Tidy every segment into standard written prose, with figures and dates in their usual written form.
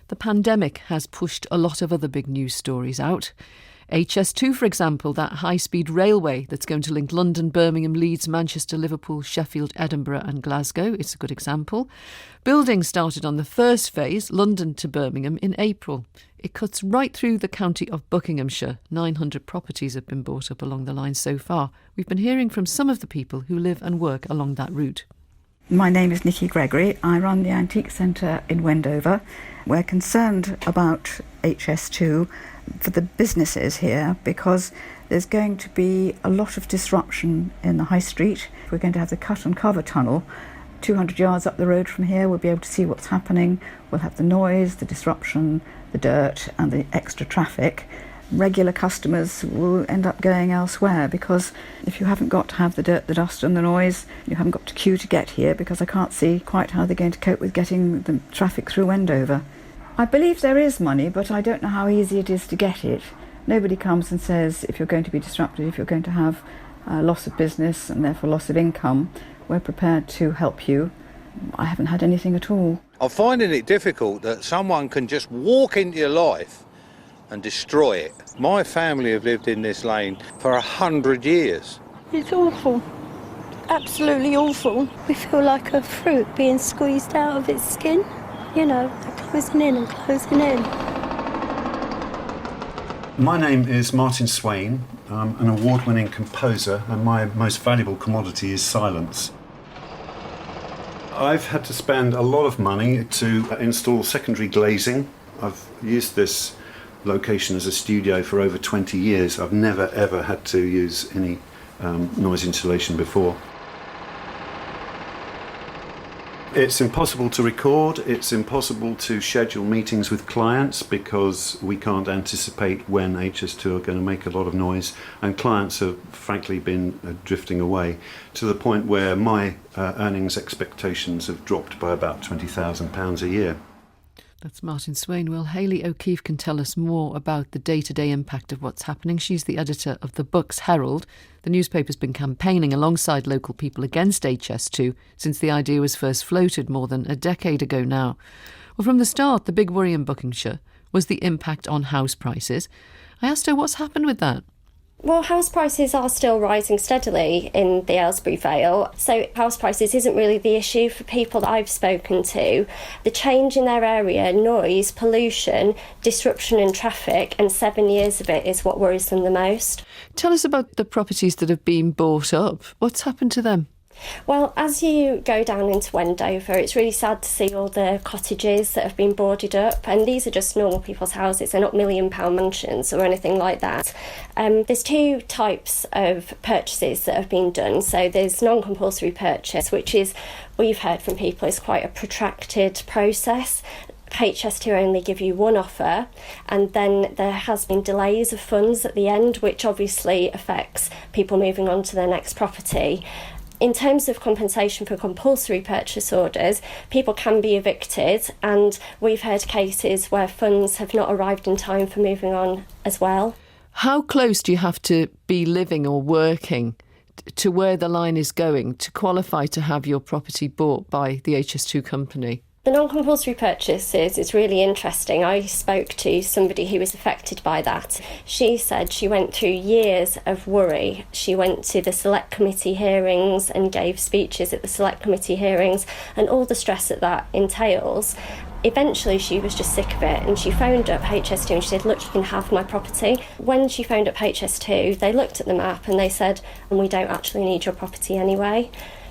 the pandemic has pushed a lot of other big news stories out. HS2, for example, that high-speed railway that's going to link London, Birmingham, Leeds, Manchester, Liverpool, Sheffield, Edinburgh and Glasgow. It's a good example. Building started on the first phase, London to Birmingham, in April. It cuts right through the county of Buckinghamshire. 900 properties have been bought up along the line so far. We've been hearing from some of the people who live and work along that route. My name is Nikki Gregory. I run the Antique Centre in Wendover. We're concerned about HS2 for the businesses here because there's going to be a lot of disruption in the high street. We're going to have the cut and cover tunnel 200 yards up the road from here. We'll be able to see what's happening. We'll have the noise, the disruption, the dirt and the extra traffic. Regular customers will end up going elsewhere because if you haven't got to have the dirt, the dust and the noise, you haven't got to queue to get here, because I can't see quite how they're going to cope with getting the traffic through Wendover. I believe there is money, but I don't know how easy it is to get it. Nobody comes and says if you're going to be disrupted, if you're going to have loss of business and therefore loss of income, we're prepared to help you. I haven't had anything at all. I'm finding it difficult that someone can just walk into your life and destroy it. My family have lived in this lane for 100 years. It's awful. Absolutely awful. We feel like a fruit being squeezed out of its skin. You know, they're closing in and closing in. My name is Martin Swain. I'm an award-winning composer and my most valuable commodity is silence. I've had to spend a lot of money to install secondary glazing. I've used this location as a studio for over 20 years. I've never ever had to use any noise insulation before. It's impossible to record, it's impossible to schedule meetings with clients because we can't anticipate when HS2 are going to make a lot of noise, and clients have frankly been drifting away to the point where my earnings expectations have dropped by about £20,000 a year. That's Martin Swain. Well, Hayley O'Keefe can tell us more about the day-to-day impact of what's happening. She's the editor of the Bucks Herald. The newspaper's been campaigning alongside local people against HS2 since the idea was first floated more than a decade ago now. Well, from the start, the big worry in Buckinghamshire was the impact on house prices. I asked her what's happened with that. Well, house prices are still rising steadily in the Aylesbury Vale, so house prices isn't really the issue for people that I've spoken to. The change in their area, noise, pollution, disruption in traffic, and 7 years of it is what worries them the most. Tell us about the properties that have been bought up. What's happened to them? Well, as you go down into Wendover, it's really sad to see all the cottages that have been boarded up, and these are just normal people's houses. They're not £1,000,000 mansions or anything like that. There's two types of purchases that have been done. So there's non-compulsory purchase, which is, we've heard from people, is quite a protracted process. HS2 only give you one offer, and then there has been delays of funds at the end, which obviously affects people moving on to their next property. In terms of compensation for compulsory purchase orders, people can be evicted, and we've heard cases where funds have not arrived in time for moving on as well. How close do you have to be living or working to where the line is going to qualify to have your property bought by the HS2 company? The non-compulsory purchases is really interesting. I spoke to somebody who was affected by that. She said she went through years of worry. She went to the select committee hearings and gave speeches at the select committee hearings, and all the stress that entails. Eventually she was just sick of it, and she phoned up HS2 and she said, look, you can have my property. When she phoned up HS2, they looked at the map and they said, and we don't actually need your property anyway.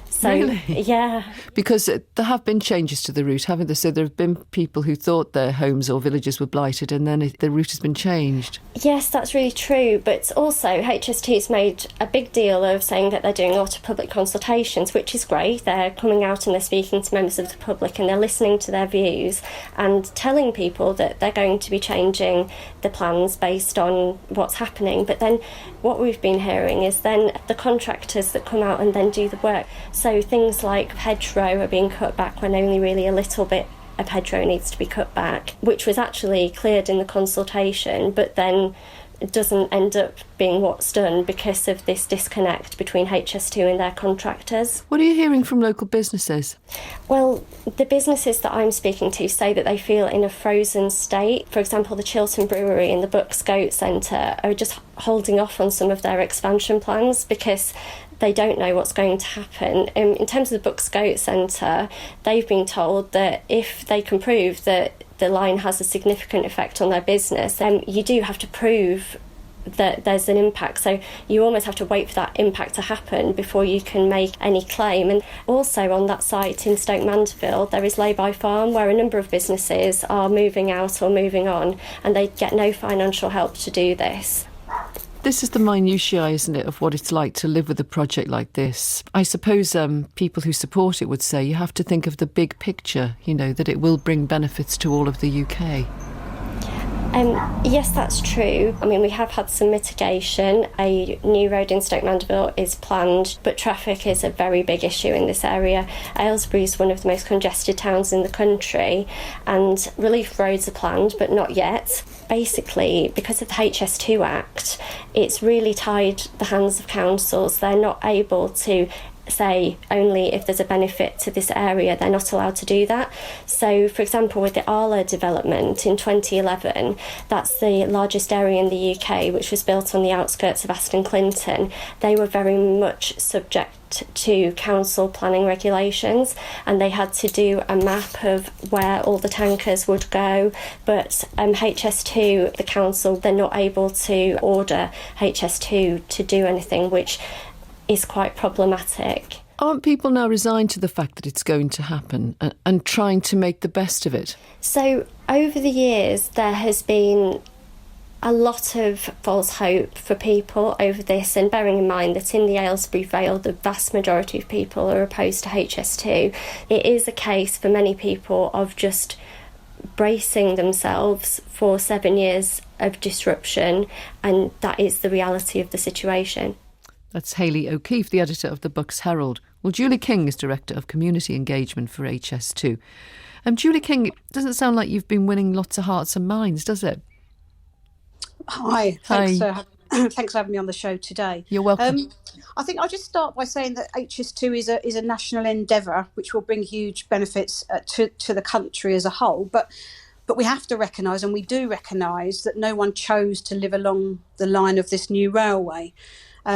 So, really? Yeah. Because there have been changes to the route, haven't there? So there have been people who thought their homes or villages were blighted, and then the route has been changed. Yes, that's really true. But also HS2's made a big deal of saying that they're doing a lot of public consultations, which is great. They're coming out and they're speaking to members of the public and they're listening to their views and telling people that they're going to be changing the plans based on what's happening. But then what we've been hearing is then the contractors that come out and then do the work. So things like hedgerow are being cut back when only really a little bit of hedgerow needs to be cut back, which was actually cleared in the consultation, but then doesn't end up being what's done because of this disconnect between HS2 and their contractors. What are you hearing from local businesses? Well, the businesses that I'm speaking to say that they feel in a frozen state. For example, the Chiltern Brewery and the Bucks Goat Centre are just holding off on some of their expansion plans because they don't know what's going to happen. In terms of the Bucks Goat Centre, they've been told that if they can prove that the line has a significant effect on their business, then you do have to prove that there's an impact. So you almost have to wait for that impact to happen before you can make any claim. And also on that site in Stoke Mandeville, there is Lay-by Farm, where a number of businesses are moving out or moving on, and they get no financial help to do this. This is the minutiae, isn't it, of what it's like to live with a project like this. I suppose people who support it would say you have to think of the big picture, you know, that it will bring benefits to all of the UK. Yes, that's true. I mean, we have had some mitigation. A new road in Stoke Mandeville is planned, but traffic is a very big issue in this area. Aylesbury is one of the most congested towns in the country, and relief roads are planned, but not yet. Basically, because of the HS2 Act, it's really tied the hands of councils. They're not able to say only if there's a benefit to this area, they're not allowed to do that. So, for example, with the Arla development in 2011, that's the largest area in the UK, which was built on the outskirts of Aston Clinton. They were very much subject to council planning regulations, and they had to do a map of where all the tankers would go. But HS2, the council, they're not able to order HS2 to do anything, which is quite problematic. Aren't people now resigned to the fact that it's going to happen and trying to make the best of it? So over the years, there has been a lot of false hope for people over this, and bearing in mind that in the Aylesbury Vale, the vast majority of people are opposed to HS2, it is a case for many people of just bracing themselves for 7 years of disruption, and that is the reality of the situation. That's Hayley O'Keefe, the editor of the Bucks Herald. Well, Julie King is Director of Community Engagement for HS2. Julie King, it doesn't sound like you've been winning lots of hearts and minds, does it? Hi. Thanks for having me on the show today. You're welcome. I think I'll just start by saying that HS2 is a national endeavour which will bring huge benefits to the country as a whole. But we have to recognise, and we do recognise, that no one chose to live along the line of this new railway.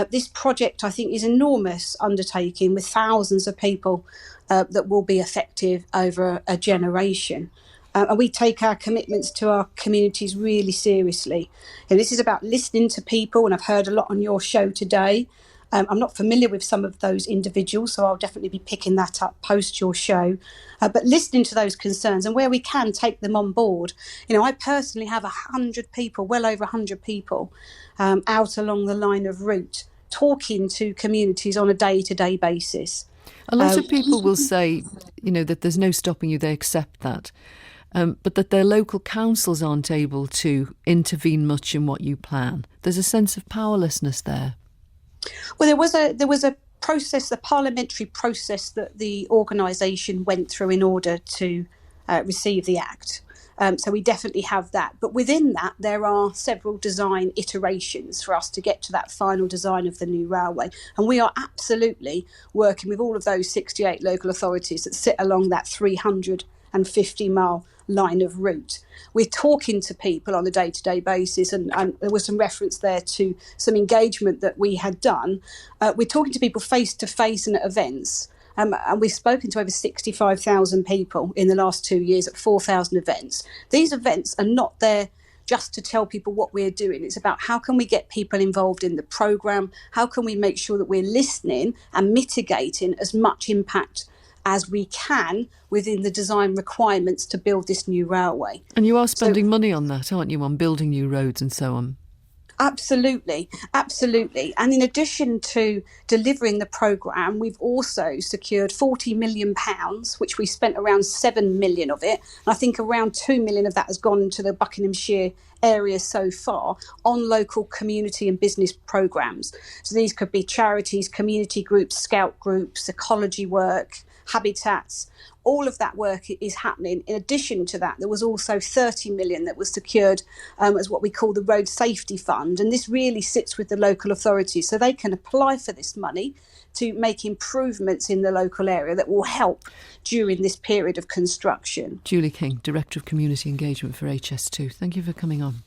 This project, I think, is an enormous undertaking with thousands of people that will be effective over a generation. And we take our commitments to our communities really seriously. And this is about listening to people, and I've heard a lot on your show today. I'm not familiar with some of those individuals, so I'll definitely be picking that up post your show. But listening to those concerns, and where we can, take them on board. You know, I personally have 100 people, well over 100 people, out along the line of route, talking to communities on a day-to-day basis. A lot of people will say, you know, that there's no stopping you, they accept that. But that their local councils aren't able to intervene much in what you plan. There's a sense of powerlessness there. Well, there was a process, the parliamentary process that the organisation went through in order to receive the Act. So we definitely have that. But within that, there are several design iterations for us to get to that final design of the new railway. And we are absolutely working with all of those 68 local authorities that sit along that 350-mile line of route. We're talking to people on a day-to-day basis, and there was some reference there to some engagement that we had done. We're talking to people face-to-face and at events. And we've spoken to over 65,000 people in the last 2 years at 4,000 events. These events are not there just to tell people what we're doing. It's about how can we get people involved in the programme, how can we make sure that we're listening and mitigating as much impact as we can within the design requirements to build this new railway. And you are spending money on that, aren't you, on building new roads and so on? Absolutely. And in addition to delivering the programme, we've also secured £40 million, which we spent around 7 million of it. And I think around 2 million of that has gone to the Buckinghamshire area so far on local community and business programmes. So these could be charities, community groups, scout groups, ecology work, habitats. All of that work is happening. In addition to that, there was also 30 million that was secured as what we call the Road Safety Fund. And this really sits with the local authorities, so they can apply for this money to make improvements in the local area that will help during this period of construction. Julie King, Director of Community Engagement for HS2. Thank you for coming on.